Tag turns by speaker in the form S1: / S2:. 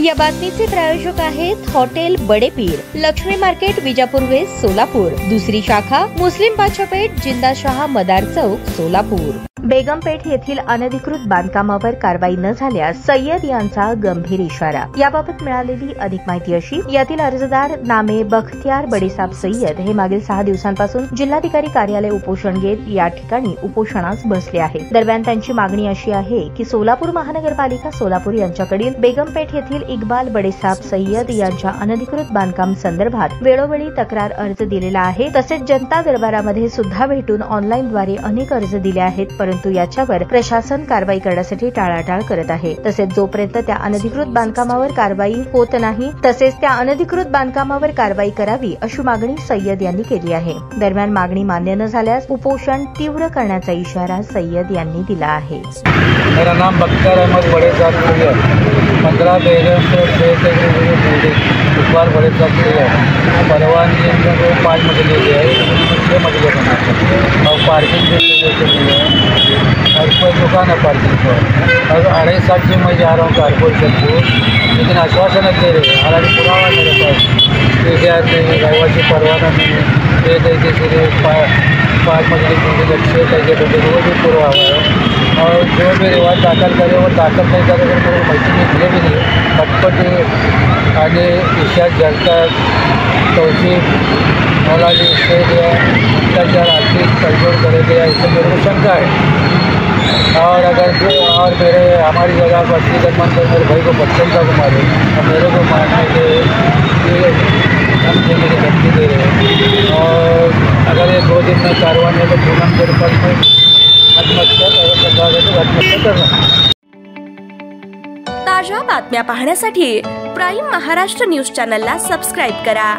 S1: या बातमीचे प्रायोजक आहेत hotel Badepir, Laxmi market, Vijapur west, Solapur. दुसरी शाखा मुस्लिम बादशाहपेठ, जिंदाशहा मदार चौक, सोलापूर। बेगमपेठ येथील अनधिकृत बांधकामावर कारवाई न झाल्यास सय्यद यांचा गंभीर इशारा। याबाबत मिळालेली अधिक माहिती अशी, यातील अर्जदार नामे बख्तियार बडेसाब सय्यद हे मागील 6 दिवसांपासून जिल्हाधिकारी कार्यालय उपोषण घेत या ठिकाणी उपोषणास बसले आहेत। दरम्यान त्यांची मागणी अशी आहे की सोलापूर महानगरपालिका सोलापूर यांच्याकडील बेगमपेठ येथील इक्बाल बडेसाब सय्यद यांच्या अनधिकृत बांधकाम संदर्भात वेळोवेळी तक्रार अर्ज दिलेला आहे। तसेच जनता दरबारामध्ये सुद्धा भेटून ऑनलाईनद्वारे अनेक अर्ज दिले आहेत, परंतु याच्यावर प्रशासन कारवाई करण्यासाठी टाळाटाळ करत आहे। तसेच जोपर्यंत त्या अनधिकृत बांधकामावर कारवाई होत नाही, तसेच त्या अनधिकृत बांधकामावर कारवाई करावी अशी मागणी सय्यद यांनी केली आहे। दरम्यान मागणी मान्य न झाल्यास उपोषण तीव्र करण्याचा इशारा सय्यद यांनी दिला आहे।
S2: मेरा नाम बख्तियार अहमद बडेसाब सय्यद, 15 बेगमपेठ इकबाल बडेसाब सय्यद। परवानगी 5 मजले की है, 6 मजले बनाते और पार्किंग नहीं है और कोई दुकान है पार्किंग पर। और 2.5 साल से मैं जा रहा हूँ कारपोरेशन को, लेकिन आश्वासन दे रहे हैं, हालांकि पुरावा मेरे पास इजाज़त नहीं, रहिवासी परवाना नहीं है। एक ऐसे सिर्फ 5 मजले की अच्छे कैसे बैठे वो भी पुरवा हुआ है। और जो भी रिवाज दाखिल करे वो दाखिल नहीं करे, अगर मेरे माहिती निकले भी नहीं, पटपट आणि इशाद जनता तोशीफ मौलाली स्टेट या अत्याचार आर्थिक तड़जोड़ करेंगे या इससे मेरे को शंका है। और अगर और हमारी जगह पर व्यक्तिगत मन कर मेरे भाई को बच्चन का मारे और मेरे को मारने के हम देने की धमकी दे रहे हैं। और अगर ये 2 दिन में कार्रवाई है तो पूनम के रूप में आत्महत्या करना।
S3: ताज्या बातम्या पाहण्यासाठी प्राईम महाराष्ट्र न्यूज चॅनलला सबस्क्राईब करा।